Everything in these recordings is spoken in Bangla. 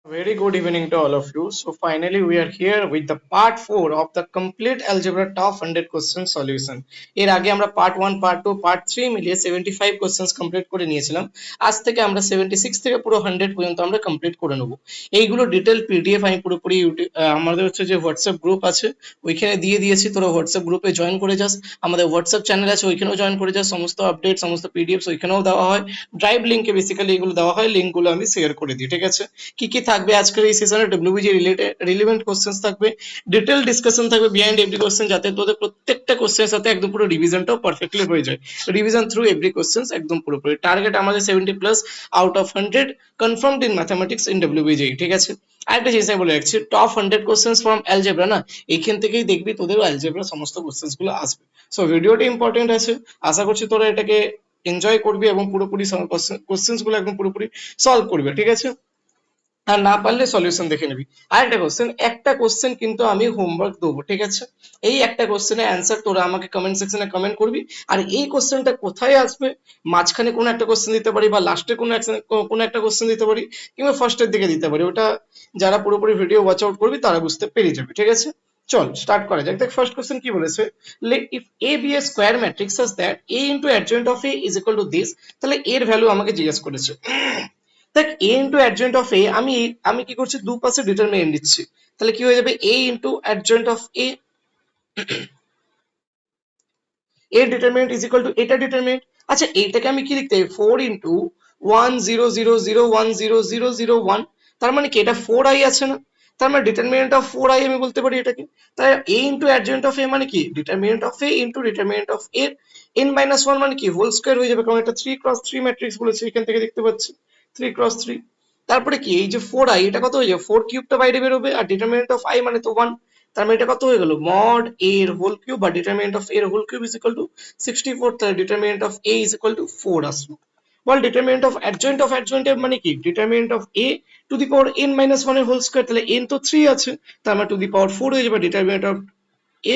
Very good evening to all of you. So finally we are here with the part 4 of the complete algebra top 100 question solution. এর আগে আমরা part 1, part 2, part 3 মিলিয়ে 75 questions complete করে নিয়েছিলাম। আজ থেকে আমরা 76 থেকে পুরো 100 পর্যন্ত আমরা complete করে নেব। এইগুলো ডিটেল পিডিএফ আমি পুরোপুরি আমাদের হচ্ছে যে হোয়াটসঅ্যাপ গ্রুপ আছে ওইখানে দিয়ে দিয়েছি, তোরা হোয়াটসঅ্যাপ গ্রুপে জয়েন করে যাস। আমাদের হোয়াটসঅ্যাপ চ্যানেল আছে ওইখানেও জয়েন করে যাস, সমস্ত আপডেট সমস্ত পিডিএফস ওইখানেও দেওয়া হয়। ড্রাইভ লিঙ্কে বেসিক্যালি এগুলো দেওয়া হয়, লিঙ্কগুলো আমি শেয়ার করে দিই, ঠিক আছে। কি কি থাকবে আজকের এই সেশনে? ডব্লিউবিজি রিলেটেড রিলেভেন্ট কোশ্চেন্স থাকবে, ডিটেল ডিসকাশন থাকবে বিহাইন্ড এভরি কোশ্চেন, যাতে তোদের প্রত্যেকটা কোশ্চেনের সাথে একদম পুরো রিভিশনটাও পারফেক্টলি হয়ে যায়। রিভিশন থ্রু এভরি কোশ্চেন্স একদম পুরোপুরি। টার্গেট আমাদের 70 plus out of 100 confirmed in mathematics in WBG, ঠিক আছে। আরেকটা জিনিস আমি বলে রাখছি, টপ 100 কোশ্চেন্স ফ্রম অ্যালজেব্রা না, এইখান থেকেই দেখবি তোদের অ্যালজেব্রা সমস্ত কোশ্চেন্স গুলো আসবে। সো ভিডিওটা ইম্পর্টেন্ট আছে, আশা করছি তোরা এটাকে এনজয় করবি এবং পুরোপুরি কোশ্চেন্স গুলো একদম পুরোপুরি সলভ করবে, ঠিক আছে। আর না পারলে সলিউশন দেখে নিবি। আর একটা কোশ্চেন কিন্তু আমি হোমওয়ার্ক দেবো, ঠিক আছে। এই একটা কোশ্চেনের অ্যান্সার তোরা আমাকে কমেন্ট সেকশনে কমেন্ট করবি। আর এই কোশ্চেনটা কোথায় আসবে, মাঝখানে কোনো একটা কোশ্চেন দিতে পারি, বা লাস্টে কোনো একটা কোশ্চেন দিতে পারি, কিংবা ফার্স্টের দিকে দিতে পারি। ওটা যারা পুরোপুরি ভিডিও ওয়াচ আউট করবি তারা বুঝতে পেরে যাবে, ঠিক আছে। চল স্টার্ট করা যাক। দেখ ফার্স্ট কোশ্চেন কি বলেছে, if A B A square matrix such that A into adjoint of A is equal to this, তাহলে এর ভ্যালু আমাকে জিজ্ঞেস করেছে। দেখ A into adjoint of A, আমি আমি কি করছি, দুপাশে ডিটারমিনেন্ট দিচ্ছি, তাহলে কি হয়ে যাবে এ ইন্টু অ্যাডজয়েন্ট অফ এ, এর ডিটারমিনেন্ট ইজ ইকুয়াল টু এটা ডিটারমিনেন্ট। আচ্ছা এইটাকে আমি কি লিখতে, 4 into 1 0 0 0 1 0 0 0 1, তার মানে কি এটা 4i আছে না, তার মানে ডিটারমিনেন্ট অফ 4i আমি বলতে পারি এটাকে। তাই a ইন্টু অ্যাডজয়েন্ট অফ এ মানে কি determinant of A into determinant of A, n minus 1 মানে কি হোল স্কয়ার হয়ে যাবে, কারণ এটা 3 × 3 ম্যাট্রিক্স বলেছে, এখান থেকে দেখতে পাচ্ছি 3 × 3। তারপরে কি এই যে 4i, এটা কত হয়ে যাবে, 4 কিউবটা বাইরে বেরোবে, আর ডিটারমিনেন্ট অফ i মানে তো 1, তার মানে এটা কত হয়ে গেল, মড a এর হোল কিউব বা ডিটারমিনেন্ট অফ a এর whole cube is equal to 64, তাহলে determinant of a is equal to 4 আসলো। বল ডিটারমিনেন্ট অফ অ্যাডজয়েন্ট এর মানে কি determinant of a to the power n minus 1 এর হোল স্কয়ার, তাহলে n তো 3 আছে, তার মানে টু দি পাওয়ার 4 হয়ে যাবে determinant of a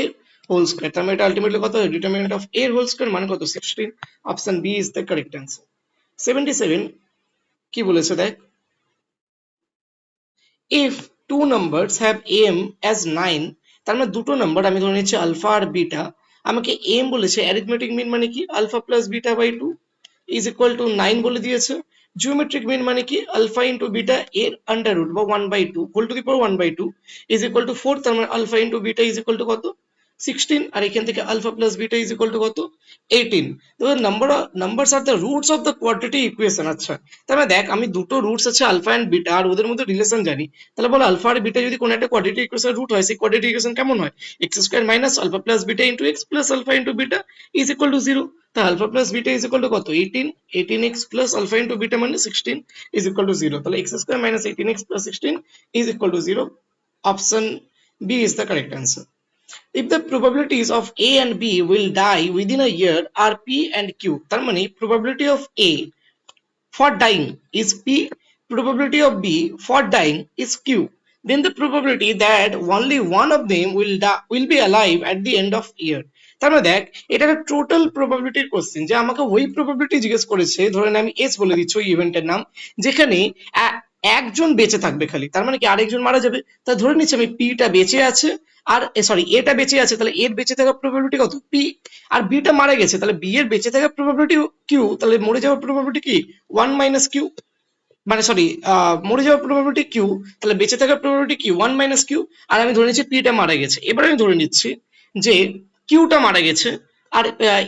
whole square, তার মানে এটা আলটিমেটলি কত হবে, ডিটারমিনেন্ট অফ a এর হোল স্কয়ার মানে কত, 16। Option B is the correct answer. 77 কি বলেছে দেখ, if two numbers have m as 9, তার মানে দুটো নাম্বার আমি ধরে নিচ্ছি আলফা আর বিটা, আমাকে m বলেছে, অ্যারিথমেটিক মিন মানে কি alpha plus beta by 2 is equal to 9 বলে দিয়েছে। জিওমেট্রিক মিন মানে কি আলফা ইন্টু বিটা এর আন্ডার রুট বা 1/2 whole to the power 1/2 is equal to 4, তার মানে alpha into beta is equal to কত, 16, আর এখান থেকে alpha plus beta is equal to কত, 18। তো numbers R the roots of the quadratic equation. আচ্ছা তার মানে দেখ আমি দুটো রুটস আছে আলফা এন্ড বিটা, আর ওদের মধ্যে রিলেশন জানি, তাহলে বলো আলফা আর বিটা যদি কোনো একটা কোয়াড্রেটিক ইকুয়েশন রুট হয়, সেই কোয়াড্রেটিক ইকুয়েশন কেমন হয়, x square minus alpha plus beta into x plus alpha into beta is equal to 0। তা alpha plus beta is equal to কত, 18, 18x plus alpha into beta মানে 16 ইজ ইকুয়াল টু 0, তাহলে x square minus 18x plus 16 is equal to 0। Option B is the correct answer. If the probabilities of A and B will die within a year are P and Q, তার মানে probability of A for dying is P, probability of B for dying is Q, then the probability that only one of them will be alive at the end of year। তার মানে দেখ এটা একটা টোটাল প্রবাবিলিটির কোশ্চেন, যে আমাকে ওই প্রবাবিলিটি জিজ্ঞেস করেছে, ধরেন আমি এস বলে দিচ্ছি ওই ইভেন্টের নাম, যেখানে একজন বেঁচে থাকবে খালি, তার মানে কি আরেকজন মারা যাবে, তা ধরে নিচ্ছি আমি পিটা বেঁচে আছে, আর সরি এটা বেঁচে আছে, তাহলে এর বেঁচে থাকার প্রবাবিলিটি কত পি, আর বিটা মারা গেছে, তাহলে বি এর বেঁচে থাকার প্রবাবিলিটি কিউ, তাহলে মরে যাওয়ার প্রবাবিলিটি কি 1 মাইনাস কিউ, মানে সরি মরে যাওয়ার প্রবাবিলিটি কিউ, তাহলে বেঁচে থাকার প্রবাবিলিটি কি 1 মাইনাস কিউ, আর আমি ধরে নিচ্ছি পিটা মারা গেছে। এবার আমি ধরে নিচ্ছি যে কিউটা মারা গেছে আর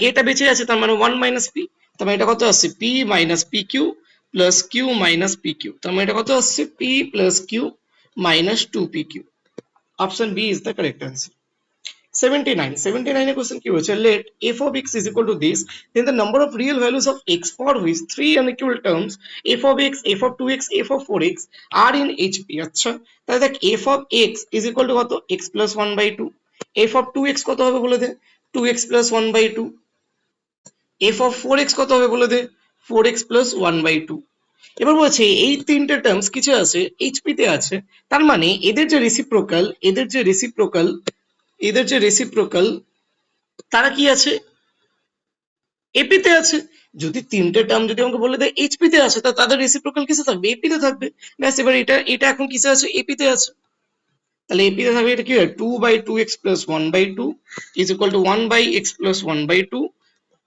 এটা বেঁচে আছে, তার মানে 1 মাইনাস পি, তার মানে এটা কত আসছে p minus p q plus q minus p q, তার মানে এটা কত আসছে p plus q minus 2 p q. Option B is the correct answer. 79 এর কোশ্চেন কি বলছে, let f of x is equal to this, then the number of real values of x for which three unequal terms f of x, f of 2x, f of 4x are in HP। আচ্ছা তাহলে দেখ f of x is equal to কত, x plus 1/2, f of 2x কত হবে বলে দে, 2x plus 1/2, f of 4x কত হবে বলে দে, 4x plus 1/2। এবার বলছে এই তিনটে টার্মস কিছু আছে এইচপি তে আছে, তার মানে এদের যে রেসিপ্রোকাল তারা কি আছে, এপি তে আছে। যদি তিনটে টার্ম যদি আমাকে বলে দেয় এইচপি তে আছে, তা তাদের রেসিপ্রোকাল কিসে থাকবে? এপি তে থাকবে। ব্যাস, এবার এটা এটা এখন কিসে আছে? এপি তে আছে। তাহলে এপি তে থাকবে, এটা কি হয়? 2/2x plus 1/2 is equal to 1/x plus 1/2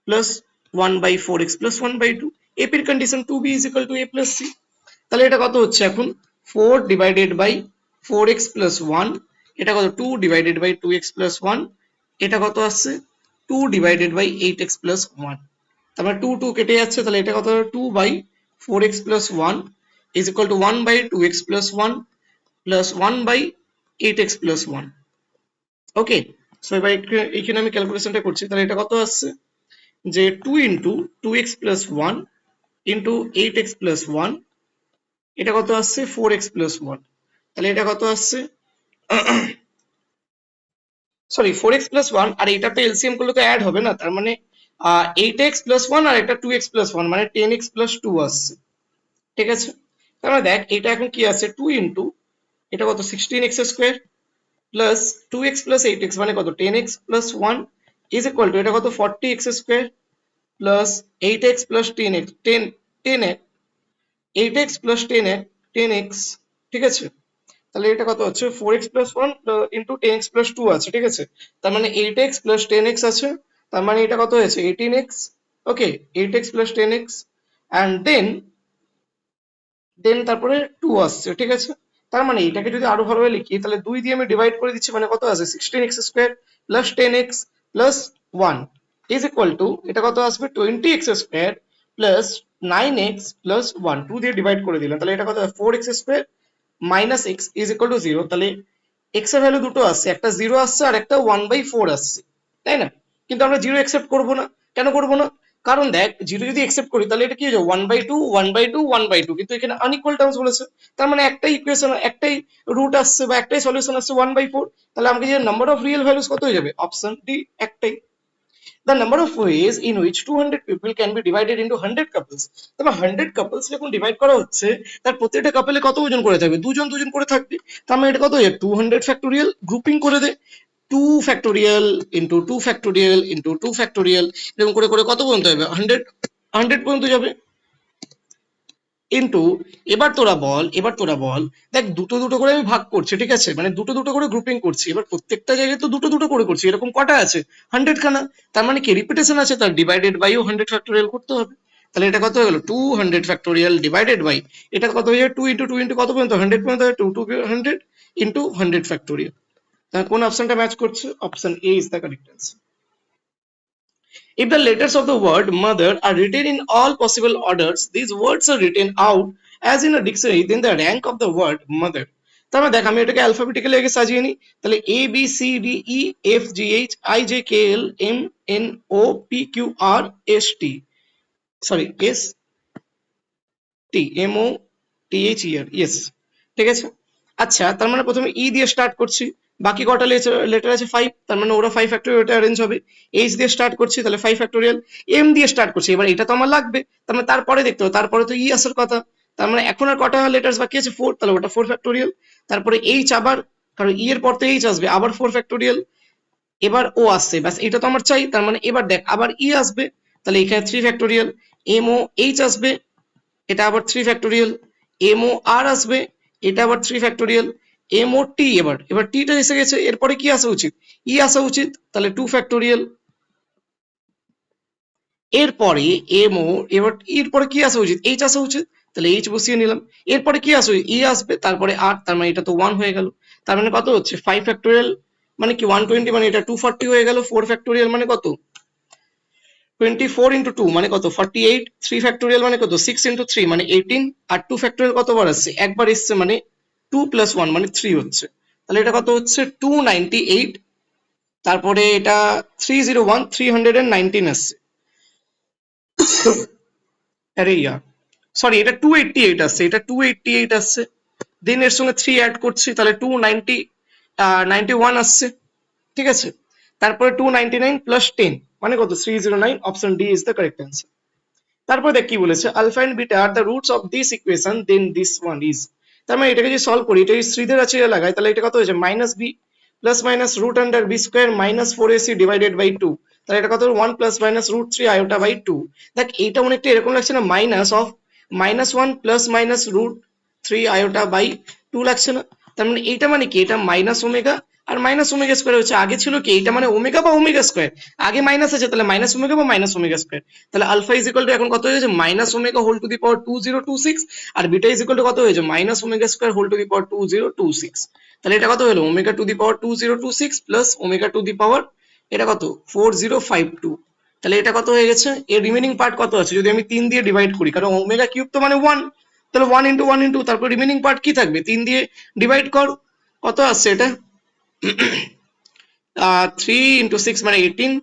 plus 1/4x plus 1/2। এপির condition 2b is equal to a plus c। তাহলে এটা কত হচ্ছে এখন? 4 divided by 4x plus 1, এটা কত? 2 divided by 2x plus 1, এটা কত আসছে? 2 divided by 8x plus 1। তারপর 2 2 কেটে যাচ্ছে, তাহলে এটা কত? 2/4x plus 1 is equal to 1/2x plus 1 plus 1/8x plus 1। Okay, so এবার এখানে আমি ক্যালকুলেশনটা করছি। তাহলে এটা কত আসছে? যে 2 into 2x plus 1 into 8x plus 1, এটা কত আসছে? 4x plus 1। তাহলে এটা কত আসছে? সরি, 4x plus 1 আর এটাতে এলসিএম করলে তো অ্যাড হবে না, তার মানে 8x plus 1 আর একটা 2x plus 1 মানে 10x plus 2 আসছে। ঠিক আছে, তাহলে দেখ এটা এখন কি আছে? 2 into এটা কত? 16x square plus 2x plus 8x মানে কত? 10x plus 1 is equal to এটা কত? 40x square plus 8x plus 10x 10x 8x plus 10x 10x। ঠিক আছে, তাহলে এটা কত হচ্ছে? 4x plus 1 into 10x plus 2 আছে। ঠিক আছে, তার মানে 8x plus 10x আছে, তার মানে এটা কত হয়েছে? 18x। Okay, 8x plus 10x and then তারপরে 2 আসছে। ঠিক আছে, তার মানে এটাকে যদি আরো ভালোভাবে লিখি, তাহলে 2 দিয়ে আমি ডিভাইড করে দিচ্ছি, মানে কত আছে? 16x square plus 10x plus 1 is equal two এটা কত আসবে? 20x square plus 9x plus 1। 2 দিয়ে ডিভাইড করে দিলাম, তাহলে এটা কত? 4x square minus x is equal to 0। তাহলে এক্স এর ভ্যালু দুটো আসছে, একটা 0 আসছে আর একটা 1/4 আসছে, তাই না? কিন্তু আমরা 0 অ্যাকসেপ্ট করব না। কেন করব না? কারণ দেখ, 0 যদি অ্যাকসেপ্ট করি তাহলে এটা কি হয়ে যাবে? 1/2 1/2 1/2, কিন্তু এখানে আনইকুয়াল টার্মস বলেছে, তার মানে একটাই ইকুয়েশন, একটাই রুট আসছে বা একটাই সলিউশন আসছে 1/4। তাহলে আমাকে যে নাম্বার অফ রিয়েল ভ্যালুস কত হয়ে যাবে? অপশন ডি একটাই। The number of ways in which 200 people can be divided into 100 couples। তবে 100 couples যখন ডিভাইড করা হচ্ছে, তার প্রত্যেকটা কাপলে কত ওজন করে থাকবে? দুজন দুজন করে থাকবে। তার মানে এটা কত হয়ে যাবে? 200 ফ্যাক্টোরিয়াল, গ্রুপিং করে দে, 2 factorial into 2 factorial into 2 factorial, এরকম করে করে কত পর্যন্ত যাবে? 100 পর্যন্ত যাবে। কিন্তু এবার তোরা বল, দেখ দুটো দুটো করে আমি ভাগ করছি, ঠিক আছে, মানে দুটো দুটো করে গ্রুপিং করছি, এবার প্রত্যেকটা জায়গায় তো দুটো দুটো করে করছি, এরকম কটা আছে? 100 খানা। তার মানে কি রিপিটেশন আছে, তার ডিভাইডেড বাইও 100 ফ্যাক্টোরিয়াল করতে হবে। তাহলে এটা কত হয়ে গেল? 200 ফ্যাক্টোরিয়াল ডিভাইডেড বাই, এটা কত হয়ে যাবে? 2 ইন্টু 2 ইন্টু কত পর্যন্ত? 100 পর্যন্ত, 2 2 100 ইন্টু 100 ফ্যাক্টোরিয়াল। তাহলে কোন অপশনটা ম্যাচ করছে? Option A is the correct answer. If the letters of the word mother are written in all possible orders, these words are written out as in a dictionary, then the rank of the word mother। তার মানে দেখ, আমি এটাকে অ্যালফাবেটিক্যালি আগে সাজিয়ে নিই। তাহলে A B C D E F G H I J K L M N O P Q R S T, sorry S T M O T H E R, yes. ঠিক আছে, আচ্ছা, তার মানে প্রথমে ই দিয়ে স্টার্ট করছি, বাকি কটা লেটার আছে? 5, তার মানে ওরা 5 ফ্যাক্টোরিয়াল, ওটা অ্যারেঞ্জ হবে। এইচ দিয়ে স্টার্ট করছি, তাহলে 5 ফ্যাক্টোরিয়াল। এম দিয়ে স্টার্ট করছি, এবার এটা তো আমার লাগবে, তার মানে তারপরে দেখতে হবে, তারপরে তো ই আসার কথা। তার মানে এখন আর কটা লেটার্স বাকি আছে? 4, তাহলে ওটা 4 ফ্যাক্টোরিয়াল। তারপরে এইচ আবার, কারণ ই এর পর তো এইচ আসবে, আবার 4 ফ্যাক্টোরিয়াল। এবার ও আসছে, ব্যাস এটা তো আমার চাই, তার মানে এবার দেখ আবার ই আসবে, তাহলে এখানে 3 ফ্যাক্টোরিয়াল। এম ও এইচ আসবে, এটা আবার 3 ফ্যাক্টোরিয়াল। এম ও আর আসবে, এটা আবার 3 ফ্যাক্টোরিয়াল। এম ও টি, এবার টিটা এসে গেছে, এরপরে কি আসা উচিত? ই আসা উচিত, তাহলে 2 ফ্যাক্টোরিয়াল। এরপরে এম ও, এবার এরপরে কি আসা উচিত? এইচ আসা উচিত, তাহলে এইচ বসিয়ে নিলাম। এরপরে কি আসবে? ই আসবে, তারপরে আর, তার মানে এটা তো 1 হয়ে গেল। তার মানে কত হচ্ছে? 5 ফ্যাক্টোরিয়াল মানে কি 120, মানে এটা 240 হয়ে গেল। 4 ফ্যাক্টোরিয়াল মানে কত? 24 ইন্টু 2 মানে কত? 48। 3 ফ্যাক্টোরিয়াল মানে কত? 6 ইন্টু 3 মানে 18। আর 2 ফ্যাক্টোরিয়াল কতবার আসছে? একবার এসছে, মানে 2 প্লাস 1 মানে 3 হচ্ছে। তাহলে এটা কত হচ্ছে? 298। তারপরে এটা 301, 319 আসছে। আরে ইয়ার, সরি, এটা 288 আসছে, এটা 288 আসছে। দেন এর সঙ্গে 3 অ্যাড করছি, তাহলে 291 আসছে। ঠিক আছে, তারপরে 299 প্লাস 10 মানে কত? 309। Option D is the correct answer. তারপর দেখ কি বলেছে, alpha and beta are the roots of this equation, then this one is. তার মানে এটাকে যদি সলভ করি, এটা যদি শ্রীধর আছে লাগাই, তাহলে এটা কত হয়েছে? Minus b plus minus root under b square minus 4ac divided by 2। তাহলে এটা কত হলো 1 plus minus root 3 iota by 2। দেখ এইটা অনেকটা এরকম লাগছে না, minus of -1 plus minus root 3 iota by 2 লাগছে না। তার মানে এইটা মানে কি, এটা মাইনাস ওমেগা আর মাইনাস ওমেগা স্কোয়ার হচ্ছে। আগে ছিল কি, এটা মানে ওমেগা বা ওমেগা স্কোয়ার, আগে মাইনাস আছে তাহলে মাইনাস ওমেগা বা মাইনাস ওমেগা স্কোয়ার। তাহলে আলফা ইজ ইকুয়াল টু এখন কত হয়েছে, minus omega whole to the power 2026, আর বিটা ইজ ইকুয়াল টু কত হয়েছে, minus omega square whole to the power 2026। তাহলে এটা কত হলো, omega to the power 2026 plus omega to the power এটা কত 4052। তাহলে এটা কত হয়ে গেছে, এর রিমেনিং পার্ট কত আছে, যদি আমি 3 দিয়ে ডিভাইড করি, কারণ ওমেগা কিউব তো মানে 1, তাহলে 1 ইন্টু 1 ইন্টু তারপর রিমেনিং পার্ট কি থাকবে, 3 দিয়ে ডিভাইড কর, কত আসছে এটা 3 ইন্টু 6 মানে 18,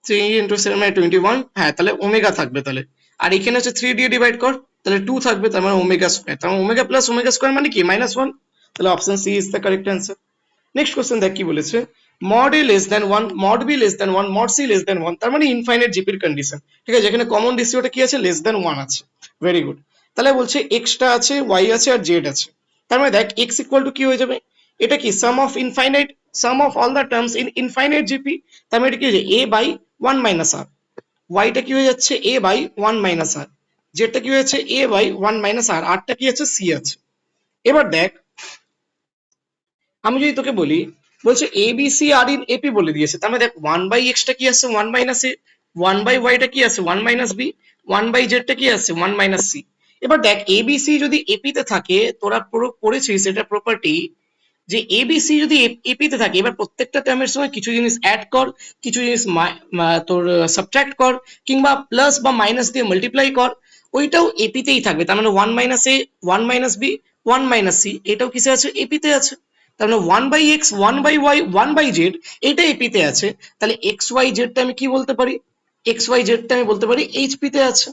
3 ইন্টু 7 মানে 21, হ্যাঁ তাহলে ওমেগা থাকবে তাহলে। আর এখানে হচ্ছে 3 দিয়ে ডিভাইড কর, তাহলে 2 থাকবে, তার মানে ওমেগা স্কয়ার, তার মানে ওমেগা প্লাস ওমেগা স্কয়ার মানে কি -1। তাহলে option C is the correct answer. Next question দেখ কি বলেছে, mod a less than 1, mod b less than 1, mod c less than 1, তার মানে ইনফাইনাইট জিপির কন্ডিশন, ঠিক আছে, যেখানে কমন রেশিওটা কি আছে, লেস দ্যান 1 আছে। Very good. তাহলে বলছে এক্সটা আছে, ওয়াই আছে আর জেড আছে। তার মানে দেখ এক্স ইকুয়াল টু কি হয়ে যাবে, এটা কি sum of infinite, sum of all the terms in infinite GP, তার মানে এটা কি হয়ে যায় এ বাই 1 মাইনাস আর, ওয়াইটা কি হয়ে যাচ্ছে এ বাই 1 মাইনাস আর, জেডটা কি হয়েছে এ বাই 1 মাইনাস আর, আরটা কি আছে সি আছে। এবার দেখ আমি যদি তোকে বলি, বলছে A B C are in AP বলে দিয়েছে, তার মানে দেখ 1 বাই এক্সটা কি আছে 1 মাইনাস এ, 1 বাই ওয়াইটা কি আছে 1 মাইনাস বি, 1 বাই জেডটা কি আছে 1 মাইনাস সি। এবার দেখ এ বি সি যদি এপি তে থাকে, তোরা প্রয়োগ করেছিস এটা প্রপার্টি, যে এ বি সি যদি এপি তে থাকে, এবার প্রত্যেকটা টার্মের সময় কিছু জিনিস অ্যাড কর, কিছু জিনিস তোর সাবট্রাক্ট কর, কিংবা প্লাস বা মাইনাস দিয়ে মাল্টিপ্লাই কর, ওইটাও এপি তেই থাকবে। তার মানে 1 minus a, 1 minus b, 1 minus c, এটাও কিসে আছে এপি তে আছে। তার মানে 1 by x, 1 by y, 1 by z, এটা এপি তে আছে। তাহলে এক্স ওয়াই জেডটা আমি কি বলতে পারি, এক্স ওয়াই জেডটা আমি বলতে পারি এইচপি তে আছে।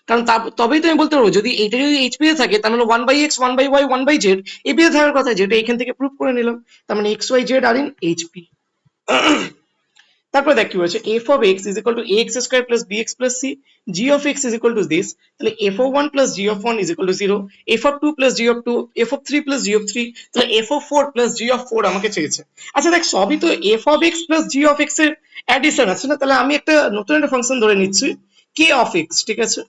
কারণ তবেই তো আমি বলতে পারবো, যদি এইটা যদি এইচপি তে থাকে তার মানে 1 by x, 1 by y, 1 by z AP তে থাকার কথা, যেটা এখান থেকে প্রুভ করে নিলাম। তার মানে x y z are in HP. তারপর দেখ কি বলছে, f of x is equal to ax square plus bx plus c, g of x is equal to this, তাহলে f of 1 plus g of 1 is equal to 0, f of 2 plus g of 2, f of 3 plus g of 3, তাহলে f of 4 plus g of 4 আমাকে চেয়েছে। আচ্ছা দেখ সবই তো f of x plus g of x এর অ্যাডিশন আছে না, তাহলে আমি একটা নতুন একটা ফাংশন ধরে নিচ্ছি k of x, ঠিক আছে,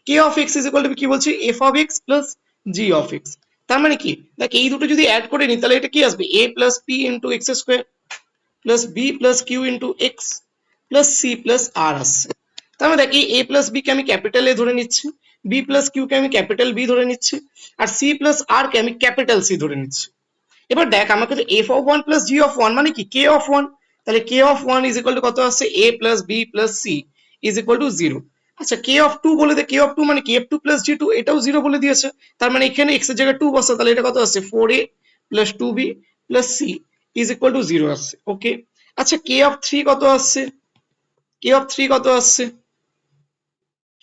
k of x is equal to কি বলছি f of x plus g of x। তার মানে কি দেখ এই দুটো যদি অ্যাড করে নিই তাহলে এটা কি আসবে a plus p into x square plus b plus q into x plus c plus r আসছে। তার মানে দেখ এই এ প্লাস বি কে আমি ক্যাপিটাল এ ধরে নিচ্ছি, বি প্লাস কিউ কে আমি ক্যাপিটাল বি ধরে নিচ্ছি, আর সি প্লাস আর কে আমি ক্যাপিটাল সি ধরে নিচ্ছি। এবার দেখ আমাকে তো f of one plus g of one মানে কি কে অফ ওয়ান, তাহলে k of one is equal to কত আসছে a plus b plus c is equal to 0। আচ্ছা কে অফ টু বলে দে, কে অফ টু মানে কি এফ টু প্লাস জি টু, এটাও 0 বলে দিয়েছে। তার মানে এখানে এক্স এর জায়গায় 2 বসা, তাহলে এটা কত আসছে 4a plus 2b plus c is equal to 0 আসছে। ওকে, আচ্ছা কে অফ থ্রি কত আসছে, কে অফ থ্রি কত আসছে,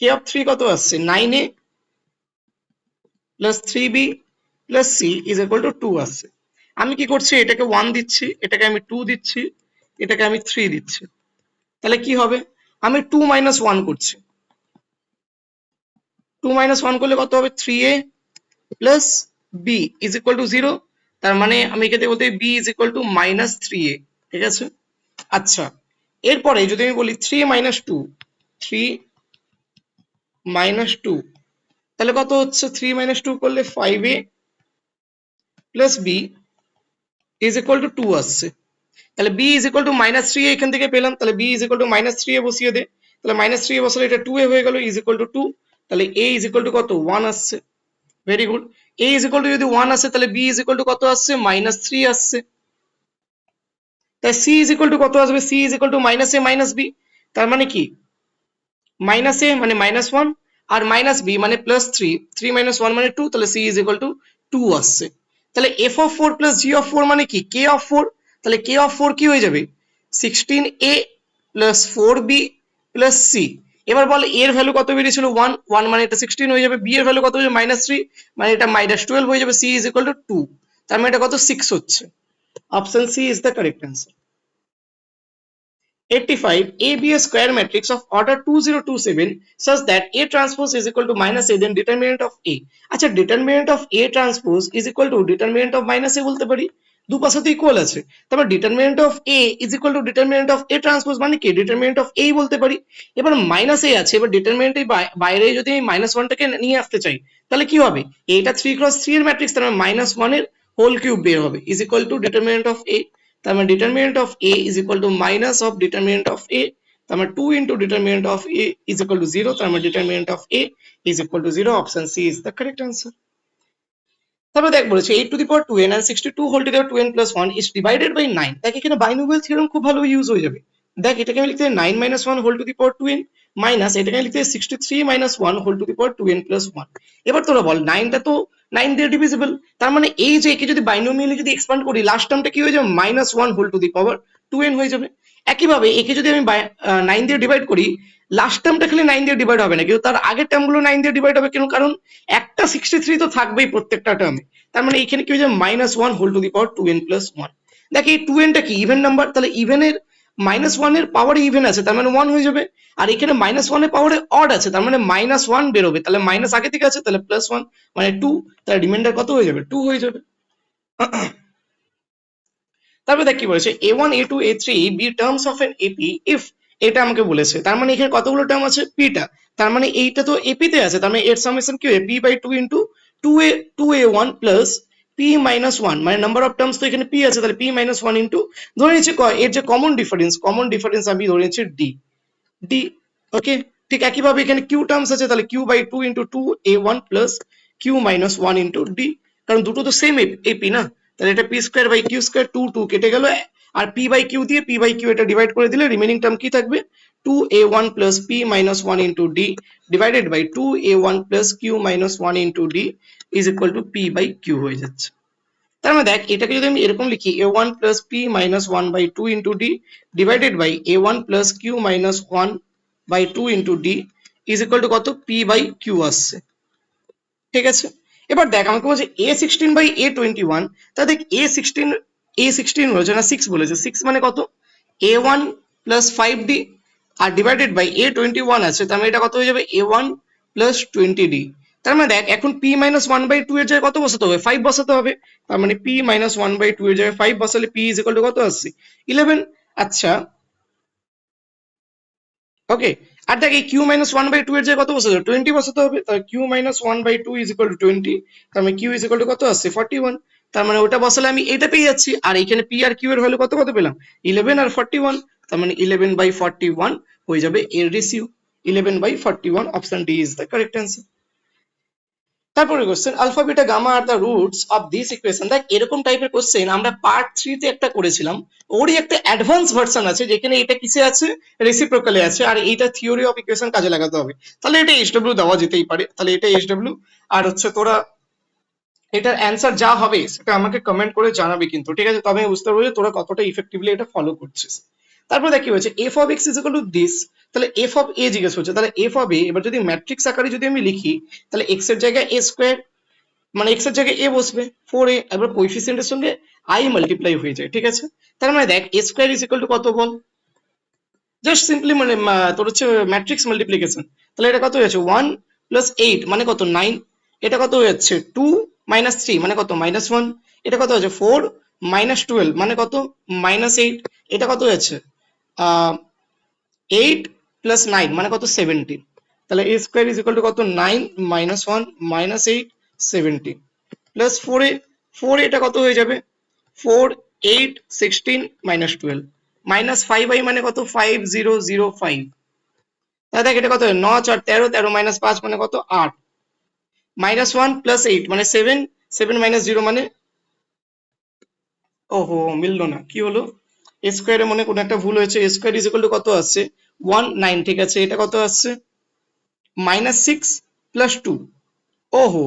কে অফ থ্রি কত আসছে 9a plus 3b plus c is equal to 2 আসছে। আমি কি করছি, এটাকে 1 দিচ্ছি, এটাকে আমি 2 দিচ্ছি, এটাকে আমি 3 দিচ্ছি, তাহলে কি হবে, আমি 2 মাইনাস 1 করছি, 2 মাইনাস 1 করলে কত হবে 3a plus b is equal to 0। তার মানে আমি এখানে বলতে b is equal to minus 3a, ঠিক আছে। আচ্ছা এরপরে যদি আমি বলি 3 মাইনাস 2, 3 মাইনাস 2, তাহলে কত হচ্ছে 3 মাইনাস 2 করলে 5a plus b is equal to 2 আসছে। তাহলে b is equal to minus 3a এখান থেকে পেলাম, তাহলে b is equal to minus 3a বসিয়ে দে, তাহলে মাইনাস 3a বসালে এটা 2a হয়ে গেল ইজ ইকুয়াল টু 2, তাহলে a ইজ ইকুয়াল টু কত 1 আসছে। Very good, a is equal two যদি 1 আসে তাহলে b ইজ ইকুয়াল টু কত আসছে মাইনাস 3 আসছে। তাই c ইজ ইকুয়াল টু কত আসবে, c is equal to minus a minus b, তার মানে কি মাইনাস a মানে মাইনাস 1 আর মাইনাস b মানে প্লাস 3, 3 মাইনাস 1 মানে 2, তাহলে c ইজ ইকুয়াল টু 2 আসছে। তাহলে f of 4 plus g of 4 মানে কি k অফ 4, তাহলে k অফ 4 কি হয়ে যাবে 16a plus 4b plus c। এবার বল এর ভ্যালু কত বেরিয়েছিল 1, 1 মানে এটা 16 হয়ে যাবে, b এর ভ্যালু কত হয়ে যাবে মাইনাস 3 মানে এটা মাইনাস 12 হয়ে যাবে, c ইজ ইকুয়াল টু 2, তার মানে এটা কত 6 হচ্ছে। Option C is the correct answer. 85, A be a square matrix of order 2027 such that A transpose is equal to minus A, then determinant of A। আচ্ছা determinant of A transpose is equal to determinant of minus A বলতে পারি, দুপাশে তো ইকুয়াল আছে, তারপর determinant of A is equal to determinant of A transpose, মানে কি ডিটারমিনেন্ট অফ এ বলতে পারি। এবার মাইনাস এ আছে, এবার ডিটারমিনেন্টের বাইরে যদি আমি -1টাকে নিয়ে আসতে চাই তাহলে কি হবে, এটা 3x3 এর ম্যাট্রিক্স, তার মানে -1 এর হোল কিউব বের হবে is equal to determinant of A, তার মানে determinant of A is equal to minus of determinant of A, তার মানে 2 into determinant of A is equal to 0, তার মানে determinant of A is equal to 0, option C is the correct answer. তারপরে দেখ বলেছে 8 to the power 2n and 62 whole to the power 2n plus 1 is divided by 9। দেখ এখানে বাইনোমিয়াল থিওরেম খুব ভালো ইউজ হয়ে যাবে। দেখ এটাকে আমি লিখতে 9 minus 1 whole to the power 2n minus এটাকে আমি লিখতে 63 minus 1 whole to the power 2n plus 1। এবার তোরা বল 9টা তো 9 দিয়ে ডিভিজিবল, তার মানে এই যে একে যদি বাইনোমিয়ালি যদি এক্সপ্যান্ড করি লাস্ট টার্মটা কি হয়ে যাবে -1 whole to the power 2n হয়ে যাবে। একইভাবে একে যদি আমি 9 দিয়ে ডিভাইড করি লাস্ট টার্মটা খালি 9 দিয়ে ডিভাইড হবে না, কিন্তু তার আগের টার্মগুলো 9 দিয়ে ডিভাইড হবে কেন, কারণ একটা 63 তো থাকবেই প্রত্যেকটা টার্মে। তার মানে এখানে কি হয়ে যাবে -1 whole to the power 2n plus 1। দেখ এই 2nটা কি ইভেন নাম্বার, তাহলে ইভেনের -1 এর পাওয়ারে ইভেন আছে তার মানে 1 হয়ে যাবে, আর এখানে -1 এর পাওয়ারে অড আছে তার মানে -1 বেরোবে, তাহলে মাইনাস আগে থেকে আছে তাহলে +1 মানে 2, তাহলে রিমাইন্ডার কত হয়ে যাবে 2 হয়ে যাবে। তারপরে দেখ কি বলেছে a1 a2 a3 be terms of an ap if, এটা আমাকে বলেছে, তার মানে এখানে কতগুলো টার্ম আছে pটা, তার মানে এইটা তো ap তে আছে, তার মানে এর সামেশন কি হবে p/2 into 2a1 plus p minus 1, মানে নাম্বার অফ টার্মস তো এখানে p আছে তাহলে p মাইনাস 1 ইনটু ধরে নিচ্ছি এর যে কমন ডিফারেন্স আমি ধরে নিচ্ছি d ওকে। ঠিক একইভাবে এখানে q টার্মস আছে তাহলে q/2 into 2a1 plus q minus 1 into d, কারণ দুটো তো সেম ap না, তাহলে এটা p²/q² 2 কেটে গেল, আর p/q দিয়ে p/q এটা ডিভাইড করে দিলে রিমেইনিং টার্ম কি থাকবে 2a1 plus p minus 1 into d divided by 2a1 plus q minus 1 into d is equal to p/q হয়ে যাচ্ছে। তার মানে দেখ এটাকে যদি আমি এরকম লিখি a1 plus p minus 1/2 into d divided by a1 plus q minus 1/2 into d is equal to কত p/q আসছে, ঠিক আছে। এবার দেখ আমাকে বলছে a16/a21, তা দেখ a16 বলেছে না 6 বলেছে, 6 মানে কত a1 plus 5d R divided by a21 আছে, তার মানে এটা কত হয়ে যাবে a1 প্লাস 20d। তার মানে দেখ এখন p মাইনাস 1/2 এর জায়গায় কত বসাতে হবে 5 বসাতে হবে, তার মানে p মাইনাস 1/2 এর জায়গায় 5 বসালে p ইজ ইকুয়াল টু কত আসছে 11। আচ্ছা ওকে, আর দেখ এই q মাইনাস 1/2 এর জায়গায় কত বসাতে হবে 20 বসাতে হবে, তাহলে q minus 1/2 is equal two 20, তার মানে q ইজ ইকুয়াল টু কত আসছে 41, তার মানে ওটা বসালে আমি এটা পেয়ে যাচ্ছি, আর এখানে p আর q এর ভ্যালু কত কত পেলাম 11 আর 41, তার মানে 11/41 হয়ে যাবে এর ratio 11/41, option D is the correct answer. তারপরে question alpha beta gamma are the roots of this equation. দেখ এরকম টাইপের কোশ্চেন আমরা পার্ট 3 তে একটা করেছিলাম, ওরই একটা অ্যাডভান্স ভার্সন আছে যেখানে এটা কিসে আছে রেসিপ্রোকালে আছে, আর এইটা থিওরি অফ ইকুয়েশন কাজে লাগাতে হবে, তাহলে এটা এইচডব্লিউ দেওয়া যেতেই পারে, তাহলে এটা এইচডব্লিউ। আর হচ্ছে তোরা এটার অ্যান্সার যা হবে সেটা আমাকে কমেন্ট করে জানাবি কিন্তু, ঠিক আছে, তবে আমি বুঝতে পারবো যে তোরা কতটা ইফেক্টিভলি এটা ফলো করছিস। তারপর দেখ কি হয়েছে f of x is equal to this, তাহলে f of a জিজ্ঞেস হচ্ছে, তাহলে f of a এবার যদি ম্যাট্রিক্স আকারে যদি আমি লিখি তাহলে x এর জায়গায় a স্কয়ার মানে x এর জায়গায় a বসবে 4a, এবার কোএফিসিয়েন্টের সঙ্গে i মাল্টিপ্লাই হয়ে যায়, ঠিক আছে। তার মানে দেখ a square is equal to কত বল, জাস্ট সিম্পলি মানে তোর হচ্ছে ম্যাট্রিক্স মাল্টিপ্লিকেশন, তাহলে এটা কত হয়ে যাচ্ছে 1 প্লাস 8 মানে কত 9, এটা কত হয়ে যাচ্ছে 2 মাইনাস 3 মানে কত -1, এটা কত হচ্ছে 4 মাইনাস 12 মানে কত -8, এটা কত হয়ে যাচ্ছে 8 প্লাস 9 মানে কত 17, তাহলে a square is equal to কত 9 মাইনাস 1 মাইনাস 8 17 প্লাস 4 এটা কত হয়ে যাবে 4 8 16 মাইনাস 12 মাইনাস 5i মানে কত 5005, তাহলে দেখ এটা কত 9 4 13 13 মাইনাস 5 মানে কত 8 মাইনাস 1 প্লাস 8 মানে 7 7 মাইনাস 0 মানে ওহো মিললো না, কি হলো এ স্কয়ারে মনে কোনো একটা ভুল হয়েছে, এ স্কয়ার ইজ ইকুয়াল টু কত আসছে 19, ঠিক আছে, এটা কত আসছে -6 প্লাস 2, ওহো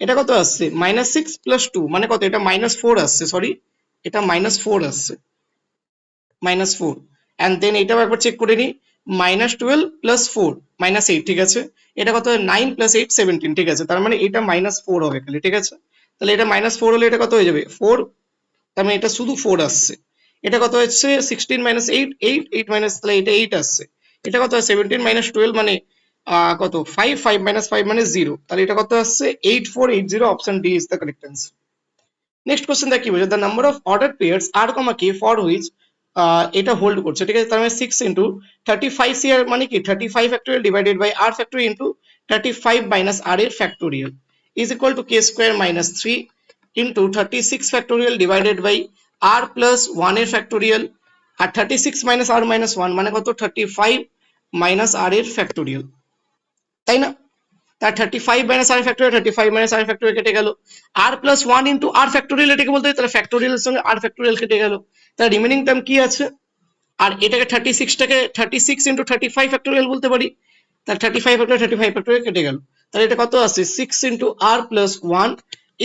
এটা কত আসছে -6 প্লাস 2 মানে কত এটা -4 আসছে, সরি এটা -4 আসছে -4, এন্ড দেন এটাও একবার চেক করে নি -12 প্লাস 4 -8, ঠিক আছে, এটা কত 9 প্লাস 8 17, ঠিক আছে, তার মানে এটা -4 হবে খালি, ঠিক আছে, তাহলে এটা -4 হলে এটা কত হয়ে যাবে 4, তার মানে এটা শুধু 4 আসছে, এটা কত হচ্ছে 16 মাইনাস 8 8 8 মাইনাস তাহলে এটা 8 আসছে, এটা কত 17 মাইনাস 12 মানে কত 5 5 মাইনাস 5 মানে 0, তাহলে এটা কত আসছে 8480, option D is the correct answer. Next question দেখ কি বলছে, the number of order pairs r comma k for which এটা হোল্ড করছে, ঠিক আছে। তার মানে 6 ইন্টু 35 সিআর মানে কি 35 factorial divided by r factorial into 35 minus r এর factorial is equal to k square minus 3 into 36 factorial divided by r plus 1 এর ফ্যাক্টোরিয়াল, আর 36 মাইনাস আর মাইনাস 1 মানে কত 35 মাইনাস আর এর ফ্যাক্টোরিয়াল, তাই না। তার 35 minus r factorial 35 minus r factorial কেটে গেল, আর প্লাস 1 ইন্টু আর ফ্যাক্টোরিয়াল এটাকে বলতে হয়, তাহলে ফ্যাক্টোরিয়ালের সঙ্গে আর ফ্যাক্টোরিয়াল কেটে গেল, তার রিমেনিং টার্ম কি আছে, আর এটাকে 36 ইন্টু 35 ফ্যাক্টোরিয়াল বলতে পারি, তার 35 ফ্যাক্টোরিয়াল কেটে গেল, তাহলে এটা কত আসছে 6 into r plus 1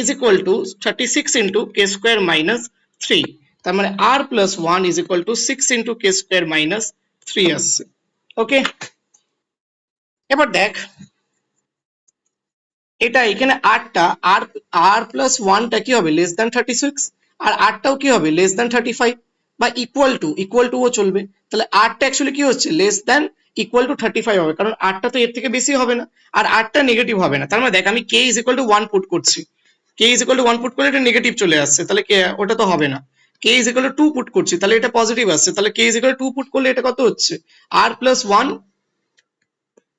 is equal to 36 into k square minus 3, তার মানে r plus 1 is equal to 6 into k square minus 3 আসছে। ওকে, এবার দেখ এটা এখানে আটটা আর আর প্লাস ওয়ানটা কি হবে লেস দ্যান 36, আর আটটাও কি হবে লেস দ্যান 35 বা ইকুয়াল টু ও চলবে, তাহলে আটটা অ্যাকচুয়ালি কি হচ্ছে লেস দ্যান ইকুয়াল টু 35 হবে, কারণ আটটা তো এর থেকে বেশি হবে না, আর আটটা নেগেটিভ হবে না, তার মানে দেখ আমি কে ইজ ইকুয়াল টু 1 পুট করছি, কে ইজ ইকুয়াল টু 1 পুট করলে এটা নেগেটিভ চলে আসছে, তাহলে কে ওটা তো হবে না, কে ইজ ইকুয়াল টু 2 পুট করছি তাহলে এটা পজিটিভ আসছে, তাহলে কে ইজ ইকুয়াল টু 2 পুট করলে এটা কত হচ্ছে আর প্লাস 1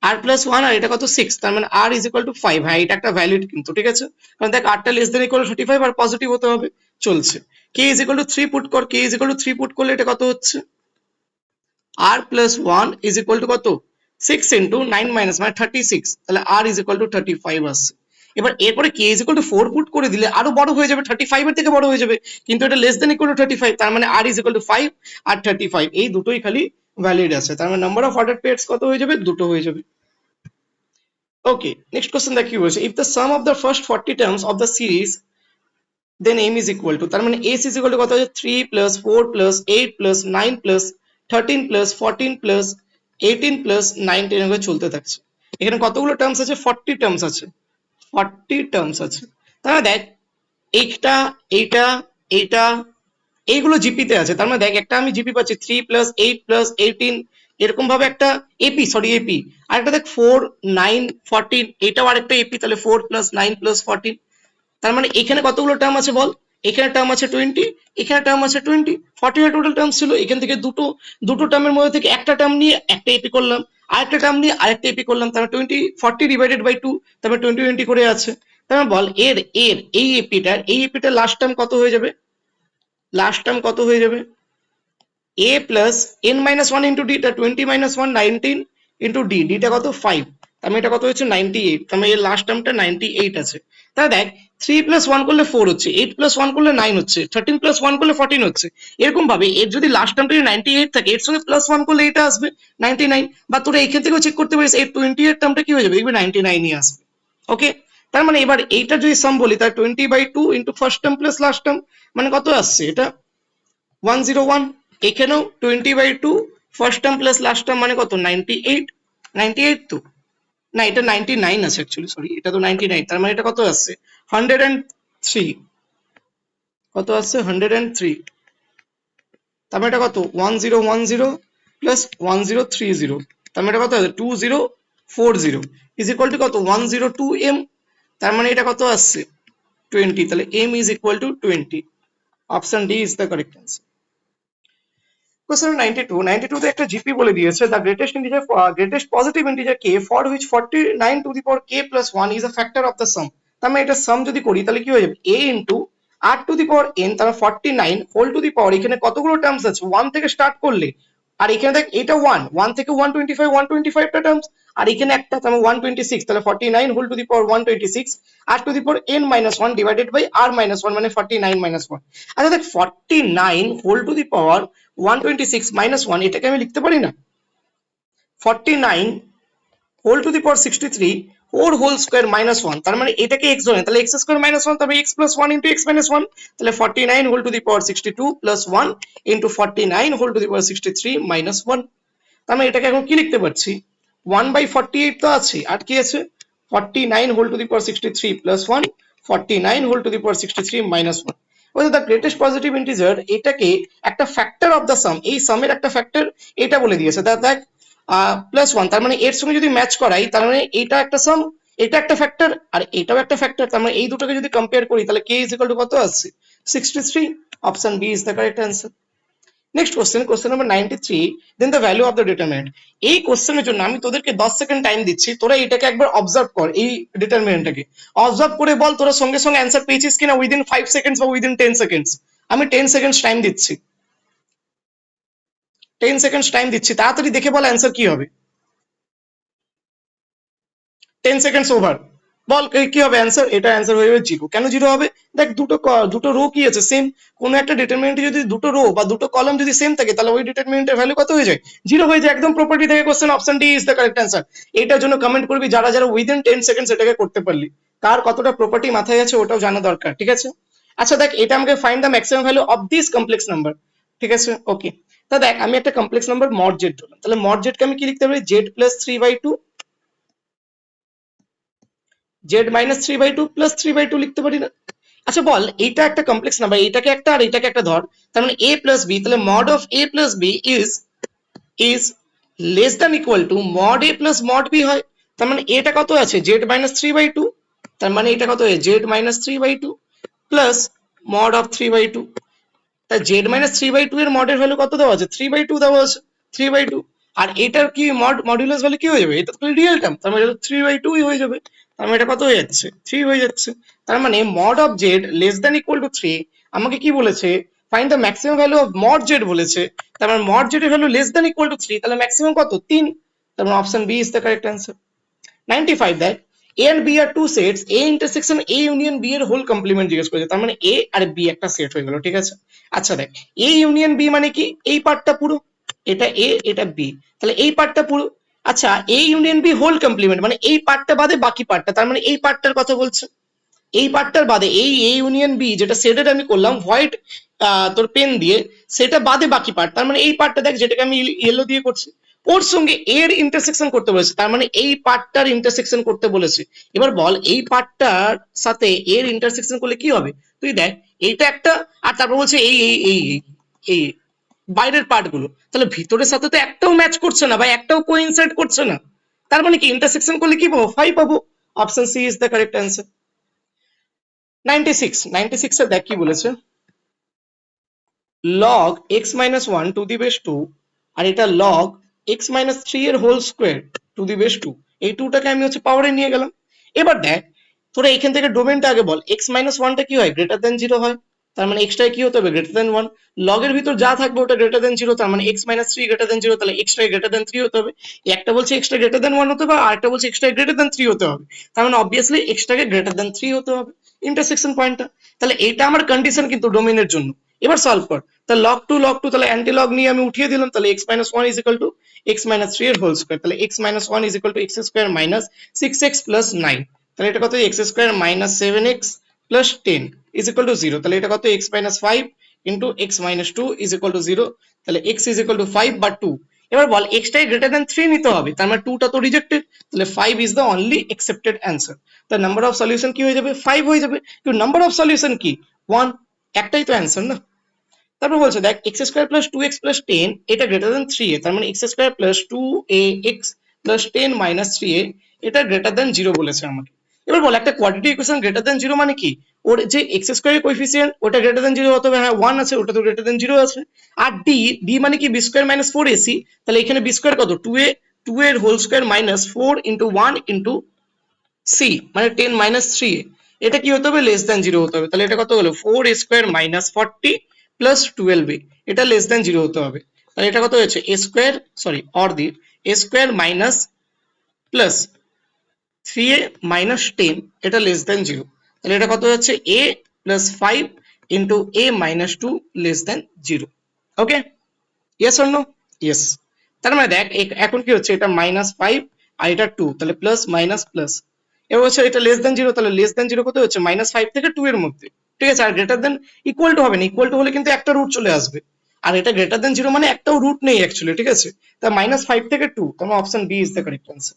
আর প্লাস 1 আর এটা কত 6, তার মানে আর ইজ ইকুয়াল টু 5, হ্যাঁ এটা একটা ভ্যালিড কিন্তু, ঠিক আছে, কারণ দেখ আরটা লেস দেন ইকুয়াল টু 35 আর পজিটিভ হতে হবে, চলছে। K is equal to 3 put কর, k is equal to 3 put করলে এটা কত হচ্ছে r plus 1 is equal to কত 6 ইন্টু 9 মাইনাস মানে 36, তাহলে আর ইজ ইকুয়াল টু 35 আসছে। এবার এরপরে কে ইজ ইকুয়াল টু 4 পুট করে দিলে আরো বড় হয়ে যাবে, 35 এর থেকে বড় হয়ে যাবে, কিন্তু এটা লেস দেন ইকুয়াল টু 35, তার মানে আর ইজ ইকুয়াল টু 5 আর 35 এই দুটোই খালি ভ্যালিড আছে, তার মানে নাম্বার অফ অর্ডার পেয়ার্স কত হয়ে যাবে দুটো হয়ে যাবে। Okay, next question that you if the sum of the first 40 terms of the series then m is equal to, তার মানে s is equal to কত হচ্ছে 3 plus 4 plus 8 plus 9 plus 13 plus 14 plus 18 plus 19 এভাবে চলতে থাকছে। এখানে কতগুলো টার্মস আছে 40 টার্মস আছে, 40 টার্মস আছে, তাহলে দেখ এইটা এইটা এইটা এইগুলো জিপিতে আছে, তার মানে দেখ একটা আমি জিপি পাচ্ছি 3 প্লাস 8 প্লাস 18 এরকম ভাবে একটা এপি আর একটা দেখ 4 9 14 এটাও আরেকটা এপি, তাহলে 4 প্লাস 9 প্লাস 14, তার মানে এখানে কতগুলো টার্ম আছে বল, এখানে টার্ম আছে 20, এখানে টার্ম আছে 20, 40 এর টোটাল টার্ম ছিল, এখান থেকে দুটো দুটো টার্মের মধ্যে থেকে একটা টার্ম নিয়ে একটা এপি করলাম, আরেকটা টার্ম নিয়ে আরেকটা এপি করলাম, তার মানে 40 ডিভাইডেড বাই 2, তারপর 20 করে আছে, তার বল এর এর এই এপিটার লাস্ট টার্ম কত হয়ে যাবে, লাস্ট টার্ম কত হয়ে যাবে a plus n minus 1 into d, টা 20 minus 1 19 into d, d টা কত 5, তার মানে এটা কত হচ্ছে 98, তার মানে এর লাস্ট টার্মটা 98 আছে, তাহলে দেখ 3 plus 1 করলে 4 হচ্ছে, 8 plus 1 করলে 9 হচ্ছে, 13 plus 1 করলে 14 হচ্ছে, এরকম ভাবে এর যদি লাস্ট টার্মটা 98 থাকে এর সঙ্গে প্লাস 1 করলে এটা আসবে 99, বা তোরা এইখান থেকেও চেক করতে পারিস এর 20 এর টার্মটা কি হয়ে যাবে দেখবি 99 ই আসবে। ওকে, তার মানে এবার এইটা যদি সাম বলি তার 20/2 into first term plus last term মানে কত আসছে এটা 101, এখানেও 20/2 first term plus last term মানে কত 98, 98 তো না এটা 99 আছে অ্যাকচুয়ালি, সরি এটা তো 99, তার মানে এটা কত আসছে 103, কত আসছে 103, তার মানে এটা কত 1010 প্লাস 1030, তার মানে এটা কত আছে 2040 ইজ ইকুয়াল টু কত 102m, তার মানে এটা কত আসছে 20, তাহলে m is equal two 20, option D is the correct answer. Question 92 তে একটা জিপি বলে দিয়েছে the greatest positive integer k for which 49 to the power k plus 1 is a factor of the sum, তার মানে এটা সাম যদি করি তাহলে কি হয়ে যাবে a into r to the power n, তার 49 whole to the power, এখানে কতগুলো টার্মস আছে 1 থেকে স্টার্ট করলে, আর এখানে দেখ এটা 1 থেকে 125 টা টার্মস, আর এখানে একটা তার 126, তাহলে 49 whole to the power 126 r to the power n minus 1 divided by r minus 1 মানে 49 minus 1, আচ্ছা দেখ 49 whole to the power 126 minus 1 এটাকে আমি লিখতে পারি না 49 whole to the power 63 4 whole square minus 1, তার মানে এটাকে x ধরে তাহলে x square minus 1, তবে x plus 1 into x minus 1, তাহলে 49 whole to the power 62 plus 1 into 49 whole to the power 63 minus 1, তার মানে এটাকে এখন কি লিখতে পারছি 1/48 তো আছে, আর কি আছে 49 whole to the power 63 plus 1 49 whole to the power 63 minus 1, whether the greatest positive integer এটাকে একটা ফ্যাক্টর অফ দ্য সাম, এই সামের একটা ফ্যাক্টর এটা বলে দিয়েছে, দেখ প্লাস 1, তার মানে এর সঙ্গে যদি ম্যাচ করাই তার মানে এটা একটা সাম এটা একটা ফ্যাক্টর আর এটাও একটা ফ্যাক্টর, তার মানে এই দুটোকে যদি কম্পেয়ার করি তাহলে k ইজ ইকুয়াল টু কত আসছে 63। Option B is the correct answer. Next question, question number 93, then the value of the determinant. এই কোশ্চেনের জন্য আমি তোদেরকে 10 সেকেন্ড টাইম দিচ্ছি, তোরা এটাকে একবার অবজার্ভ কর, এই ডিটারমিনেন্টটাকে অবজার্ভ করে বল তোরা সঙ্গে সঙ্গে অ্যান্সার পেয়েছিস কিনা উইদিন 5 সেকেন্ডস বা উইদিন 10 সেকেন্ডস। আমি 10 সেকেন্ডস টাইম দিচ্ছি, 10 সেকেন্ডস টাইম দিচ্ছি, তাড়াতাড়ি দেখে বল অ্যান্সার কি হবে। 10 সেকেন্ডস ওভার। বল কি হবে অ্যান্সার? এটা অ্যান্সার হয়ে যাবে জিরো। কেন জিরো হবে? দেখ দুটো রো কি আছে সেম, কোনো একটা ডিটারমিনেন্টে যদি দুটো রো বা দুটো কলাম যদি সেম থাকে তাহলে ওই ডিটারমিনেন্টের ভ্যালু কত হয়ে যায়? জিরো হয়ে যায়। একদম প্রপার্টি থেকে question, option D is the correct answer. এটার জন্য কমেন্ট করবি যারা যারা উইদিন 10 সেকেন্ডস এটাকে করতে পারলি, কার কতটা প্রপার্টি মাথায় আছে ওটাও জানা দরকার, ঠিক আছে? আচ্ছা দেখ, এটা আমাকে find the maximum value of this complex number, ঠিক আছে? ওকে, তা দেখ আমি একটা কমপ্লেক্স নাম্বার মড জেড ধরলাম, তাহলে মড জেডকে আমি কি লিখতে পারি? Z plus 3/2, Z minus 3/2 plus 3/2 লিখতে পারি না? আচ্ছা বল, এইটা একটা কমপ্লেক্স নাম্বার, এইটাকে একটা আর এইটাকে একটা ধর, তার মানে a প্লাস বি, তাহলে mod of a plus b is less than equal to mod a plus mod b হয়। তার মানে এটা কত আছে? জেড মাইনাস 3/2, তার মানে এটা কত হয়? Z minus 3/2 plus mod of 3/2। তা জেড মাইনাস 3/2 এর মডের ভ্যালু কত দেওয়া আছে? 3/2 দেওয়া আছে, 3/2। আর এটার কি মডুলাস ভ্যালু কি হয়ে যাবে? এটা তো রিয়েল টার্ম, তার মানে 3/2 হয়ে যাবে। তার মানে এটা কত হয়ে যাচ্ছে? 3 হয়ে যাচ্ছে। তার মানে mod of z less than equal to 3। আমাকে কি বলেছে? Find the maximum value of mod z বলেছে। তার মানে মড জেড এর value less than equal to 3, তাহলে ম্যাক্সিমাম কত? 3। তার মানে option B is the correct answer. 95 দেখ, A and B are two sets, A intersection A union B এর হোল কমপ্লিমেন্ট জিজ্ঞেস করেছে, তার মানে A আর B একটা সেট হয়ে গেল, ঠিক আছে? আচ্ছা দেখ, A ইউনিয়ন B মানে কি? এই পার্টটা পুরো, এটা A এটা B, তাহলে এই পার্টটা পুরো। আচ্ছা A union B whole complement মানে এই পার্টটা বাদে বাকি পার্টটা, তার মানে এই পার্টটার কথা বলছে। এই পার্টটার বাদে এই A ইউনিয়ন B যেটা শেডেড আমি করলাম হোয়াইট তোর পেন দিয়ে, সেটা বাদে বাকি পার্ট, তার মানে এই পার্টটা দেখ যেটাকে আমি ইয়েলো দিয়ে করছি, ওর সঙ্গে এর ইন্টারসেকশন করতে বলেছে, তার মানে এই পার্টটার ইন্টারসেকশন করতে বলেছে। এবার বল এই পার্টটার সাথে এর ইন্টারসেকশন করলে কি হবে? তুই দেখ, এইটা একটা, আর তারপর বলছে এই এই এই এই বাইরের পার্ট গুলো, তাহলে ভিতরের সাথে তো একটাও ম্যাচ করছে না বা একটাও কোইনসাইড করছে না, তার মানে কি ইন্টারসেকশন করলে কি পাবো? 5 পাবো। Option C is the correct answer. 96 এ দেখ কি বলেছে, log x minus 1 to the base 2 আর এটা log x minus 3 এর whole square to the base 2, এই 2 টাকে আমি হচ্ছে পাওয়ারে নিয়ে গেলাম। এবার দেখ তোরা এখান থেকে ডোমেনটা আগে বল, x minus 1 টা কি হয়? গ্রেটার দেন 0 হয়, তার মানে x টাই কি হতে হবে? Greater than 1। log এর ভিতর যা থাকবে ওটা গ্রেটার দেন 0, তার মানে x minus 3 গ্রেটার দেন 0, তাহলে x টাই গ্রেটার দেন 3 হতে হবে। একটা বলছে x টা গ্রেটার দেন 1 হতে হবে আর একটা বলছে x টাই গ্রেটার দেন 3 হতে হবে, তার মানে অবভিয়াসলি x টাকে গ্রেটার দেন 3 হতে হবে ইন্টারসেকশন পয়েন্টটা। তাহলে এটা আমার কন্ডিশন কিন্তু ডোমেনের জন্য। এবার সলভ কর, তাহলে log 2 তাহলে অ্যান্টি লগ নিয়ে আমি উঠিয়ে দিলাম, তাহলে x minus 1 is equal to x minus 3 এর হোল স্কয়ার, তাহলে x minus 1 is equal to x square minus 6x plus 9, তাহলে এটা কত? x square minus 7x plus 10 is equal to 0, তাহলে এটা কত? x minus 5 into x minus 2 is equal to 0, তাহলে x is equal to 5 বা 2। এবার বল x টাই গ্রেটার দেন 3 নিতে হবে, তার মানে 2 টা তো রিজেক্টেড, তাহলে 5 is the only accepted answer। তাহলে নাম্বার অফ সলিউশন কি হয়ে যাবে? 5 হয়ে যাবে। কিন্তু নাম্বার অফ সলিউশন কি? 1, একটাই তো অ্যান্সার না। তারপর বলছে দেখ x square plus 2x plus 10 এটা গ্রেটার দেন 3a, তার মানে x square plus 2ax plus 10 minus 3a এটা গ্রেটার দেন 0 বলেছে আমাকে। এবার বল একটা কোয়াড্রেটিক ইকুয়েশন গ্রেটার দেন 0 মানে কি? ওর যে x স্কয়ারের কোএফিসিয়েন্ট ওটা গ্রেটার দেন 0 হতে হবে, হ্যাঁ 1 আছে ওটা তো গ্রেটার দেন 0 আছে। আর d মানে কি? b স্কয়ার মাইনাস 4ac, তাহলে এখানে b স্কয়ার কত? 2 এর whole square minus 4 into 1 into c মানে 10 মাইনাস 3a, এটা কি হতে হবে? লেস দেন 0 হতে হবে, তাহলে এটা কত হলো? 4a square minus 40 plus 12a, এটা লেস দেন 0 হতে হবে, তাহলে এটা কত হয়েছে? a square sorry or the a square minus plus 3a minus 10 এটা লেস দেন 0, তাহলে এটা কত হচ্ছে? a plus 5 into a minus 2 less than 0। Okay, yes or no? Yes. তার মানে দেখ এখন কি হচ্ছে? এটা মাইনাস 5 আর এটা 2, তাহলে প্লাস মাইনাস প্লাস। এবার হচ্ছে এটা লেস দেন 0, তাহলে লেস দেন 0 কত হচ্ছে? মাইনাস 5 থেকে 2 এর মধ্যে, ঠিক আছে? আর গ্রেটার দেন ইকুয়াল টু হবে না, ইকুয়াল টু হলে কিন্তু একটা রুট চলে আসবে, আর এটা গ্রেটার দেন 0 মানে একটাও রুট নেই অ্যাকচুয়ালি, ঠিক আছে? তা মাইনাস 5 থেকে 2, তোমার option B is the correct answer.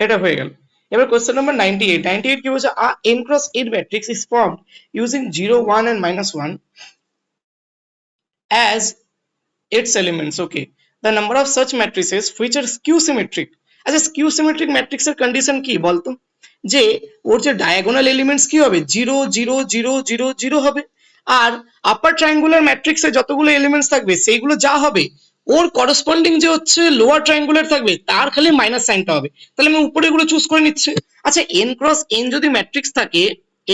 এটা হয়ে গেল। এবার কোশ্চেন নাম্বার 98, 98 কি বলছে? n cross n matrix is formed using 0 1 and minus 1 as its elements. Okay, the number of such matrices which are skew symmetric. আচ্ছা স্কিউ সিমেট্রিক ম্যাট্রিক্সের কন্ডিশন কি বলতো, যে ওর যে ডায়াগোনাল এলিমেন্টস কি হবে 0 0 0 0 0 হবে, আর আপার ট্রায়াঙ্গুলার ম্যাট্রিক্সে যতগুলো এলিমেন্টস থাকবে সেইগুলো যা হবে ওর করসপন্ডিং যে হচ্ছে লোয়ার ট্রায়াঙ্গুলার থাকবে তার খালি মাইনাস সাইনটা হবে। তাহলে আমি উপরে এগুলো চুজ করে নিচ্ছি। আচ্ছা n ক্রস n যদি ম্যাট্রিক্স থাকে,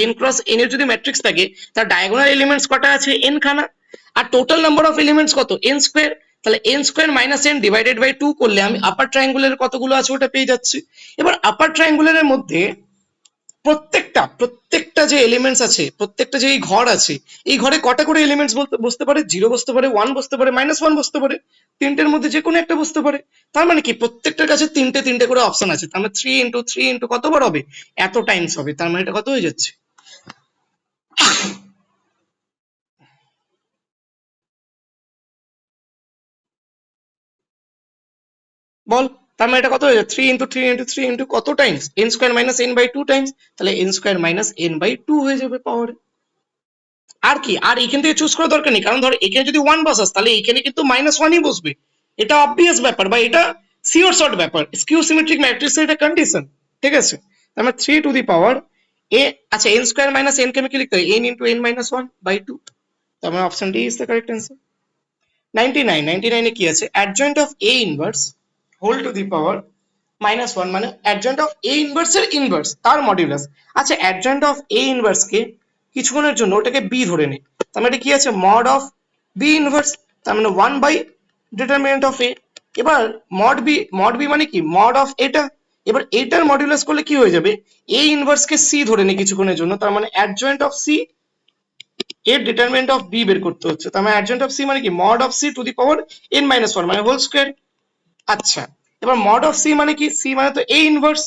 n ক্রস n এর যদি ম্যাট্রিক্স থাকে তার ডায়াগোনাল এলিমেন্টস কটা আছে n খানা, আর টোটাল নাম্বার অফ এলিমেন্টস কত n স্কয়ার। তাহলে n square minus n divided by 2 করলে আমি আপার ট্রায়াঙ্গুলারের কতগুলো আছে ওটা পেয়ে যাচ্ছি। এবার আপার ট্রায়াঙ্গুলারের মধ্যে প্রত্যেকটা যে এলিমেন্টস আছে, প্রত্যেকটা যে এই ঘর আছে, এই ঘরে কটা করে এলিমেন্টস বসতে পারে, 0 বসতে পারে, 1 বসতে পারে, -1 বসতে পারে, তিনটের মধ্যে যে কোনো একটা বসতে পারে। তার মানে কি প্রত্যেকটার কাছে তিনটে তিনটে করে অপশন আছে, তার মানে 3 ইনটু 3 ইনটু কতবার হবে, এত টাইমস হবে। তার মানে এটা কত হয়ে যাচ্ছে, বল। তার মানে এটা কত হয়ে যাচ্ছে 3 ইনটু 3 ইনটু 3 ইনটু কত times, n square minus n by 2 times. তাহলে n square minus n by 2 হয়ে যাবে পাওয়ারে। আর কি, আর এখান থেকে চুজ করার দরকার নেই, কারণ ধর এখানে যদি 1 বসাস তাহলে এখানে কিন্তু -1ই বসবে, এটা অবভিয়াস ব্যাপার বা এটা সিওর শর্ট ব্যাপার, স্কিউ সিমেট্রিক ম্যাট্রিক্সের এটা কন্ডিশন। ঠিক আছে, তার মানে 3 টু দি পাওয়ার a, আচ্ছা n স্কয়ার মাইনাস n কে আমি কি লিখতে হয়, n into n minus 1 by 2। তার মানে option D is the correct answer. 99 এ কি আছে, adjoint of a inverse whole to the power -1, মানে অ্যাডজয়েন্ট অফ a ইনভার্স এর ইনভার্স তার মডিউলাস। আচ্ছা অ্যাডজয়েন্ট অফ a ইনভার্স কে কিছুক্ষণের জন্য ওটাকে b ধরে নে, তার মানে কি আছে মড অফ b ইনভার্স, তার মানে 1 বাই ডিটারমিনেন্ট অফ a। এবার মড b মানে কি মড অফ এটা, এবার এটার মডিউলাস করলে কি হয়ে যাবে, a ইনভার্স কে c ধরে নে কিছুক্ষণের জন্য, তার মানে অ্যাডজয়েন্ট অফ c এর ডিটারমিনেন্ট অফ b বের করতে হচ্ছে, তার মানে অ্যাডজয়েন্ট অফ c মানে কি mod of c two the power n-1 মানে হোল স্কয়ার। আচ্ছা এবার মড অফ সি মানে কি, সি মানে তো এ ইনভার্স,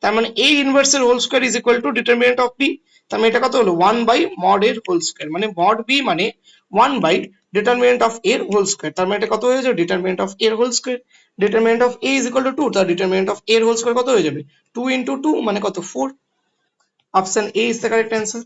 তার মানে এ ইনভার্স এর whole square is equal to determinant of B. তার মানে এটা কত হলো 1 বাই মড এর হোল স্কয়ার, মানে মড বি মানে 1 বাই ডিটারমিনেন্ট অফ এর হোল স্কয়ার। তার মানে এটা কত হয়ে যাবে ডিটারমিনেন্ট অফ এর whole square, determinant of A is equal to 2, তার ডিটারমিনেন্ট অফ এর হোল স্কয়ার কত হয়ে যাবে 2 ইনটু 2 মানে কত 4। Option A is the correct answer.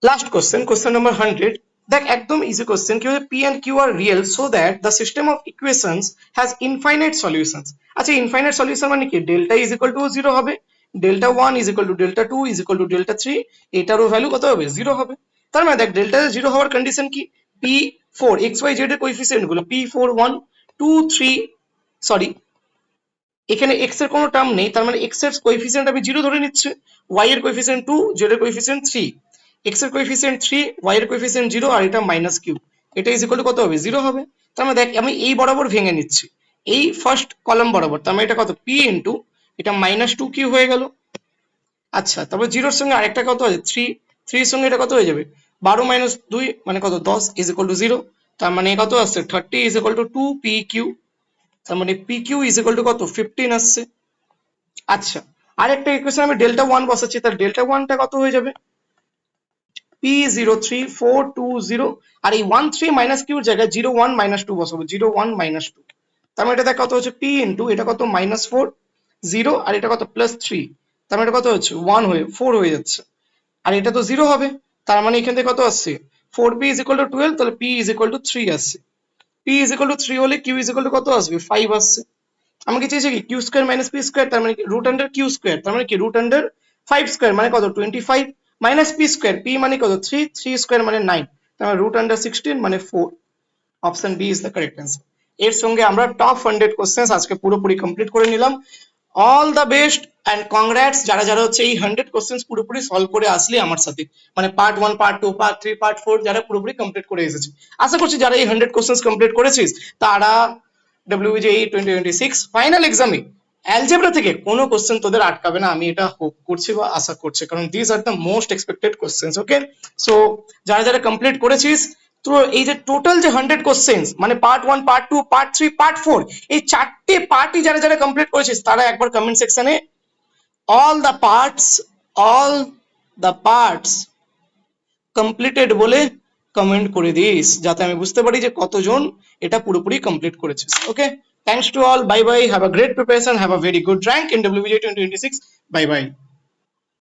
Last question, question number 100। দেখ একদম ইজি কোশ্চেন, কি হচ্ছে p and q are real so that the system of equations has infinite solutions। আচ্ছা ইনফাইনাইট সলিউশন মানে কি, ডেল্টা ইজ ইকুয়াল টু 0 হবে, delta 1 is equal to delta 2 is equal to delta 3, এটারও ভ্যালু কত হবে 0 হবে। তার মানে দেখ ডেল্টা 0 হওয়ার কন্ডিশন কি, p4 xy z এর কোএফিসিয়েন্ট গুলো p4 1 2 3, সরি এখানে x এর কোনো টার্ম নেই, তার মানে x এর কোএফিসিয়েন্ট আমি 0 ধরে নিচ্ছি, y এর কোএফিসিয়েন্ট 2, z এর কোএফিসিয়েন্ট 3, x এর কোএফিসিয়েন্ট 3, y এর কোএফিসিয়েন্ট 0 আর এটা মাইনাস কিউ, এটা ইজ ইকুয়াল টু কত হবে 0 হবে। তার মানে দেখ আমি এই বরাবর ভেঙে নিচ্ছি, এই ফার্স্ট কলাম বরাবর, তার মানে এটা কত p ইনটু এটা -2 কিউ হয়ে গেল। আচ্ছা তারপর 0 এর সঙ্গে আরেকটা কত আছে 3, 3 এর সঙ্গে এটা কত হয়ে যাবে 12 - 2 মানে কত 10 ইজ ইকুয়াল টু 0, তার মানে কত আসছে 30 is equal to 2 p q, তার মানে p q is equal to কত 15 আসছে। আচ্ছা আরেকটা ইকুয়েশন আমি ডেল্টা 1 বসাচ্ছি, তার ডেল্টা 1টা কত হয়ে যাবে p03420, আর এই 1 3 মাইনাস কিউর জায়গায় 0 1 -2 বসাবো, 0 1 -2, তার মানে এটা দেখ কত হচ্ছে p ইনটু এটা কত -4 0 আর এটা কত +3, তার মানে এটা কত হচ্ছে 1 হয়ে 4 হয়ে যাচ্ছে, আর এটা তো 0 হবে, তার মানে এখান থেকে কত আসছে 4p ইজ ইকুয়াল টু 12, তাহলে p ইজ ইকুয়াল টু 3 আসছে, p ইজ ইকুয়াল টু 3 হলে q ইজ ইকুয়াল টু কত আসবে 5 আসছে। আমাকে চেয়েছে কি q square minus p square, তার মানে কি রুট আন্ডার কিউ স্কয়ার, তার মানে কি রুট আন্ডার 5 স্কয়ার মানে কত 25 মাইনাস পি স্কয়ার, পি মানে কত 3, 3 স্কয়ার মানে 9, তার মানে রুট আন্ডার 16 মানে 4। Option B is the correct answer. এর সঙ্গে আমরা টপ 100 কোশ্চেন্স আজকে পুরোপুরি কমপ্লিট করে নিলাম। All the best and congrats যারা যারা হচ্ছে এই 100 কোশ্চেন্স পুরোপুরি সলভ করে আসলে আমার সাথে, মানে পার্ট 1 পার্ট 2 পার্ট 3 পার্ট 4 যারা পুরোপুরি কমপ্লিট করে এসেছে। আশা করছি যারা এই 100 কোশ্চেন্স কমপ্লিট করেছিস তারা WBJEE 2026 ফাইনাল এক্সামে অ্যালজেব্রা থেকে কোনো কোশ্চেন তোদের আটকাবে না, আমি এটা হোপ করছি বা আশা করছি, কারণ this are the most expected questions. Okay so যারা যারা কমপ্লিট করেছিস, তো এই যে টোটাল যে 100 কোশ্চেন্স মানে পার্ট 1 পার্ট 2 পার্ট 3 পার্ট 4 এই চারটে পার্টই যারা যারা কমপ্লিট করেছিস তারা একবার কমেন্ট সেকশনে অল দ্য পার্টস কমপ্লিটেড বলে কমেন্ট করে দিস, যাতে আমি বুঝতে পারি যে কতজন এটা পুরোপুরি কমপ্লিট করেছিস। Okay thanks to all, bye bye, have a great preparation, have a very good rank in WBJEE 2026, bye bye.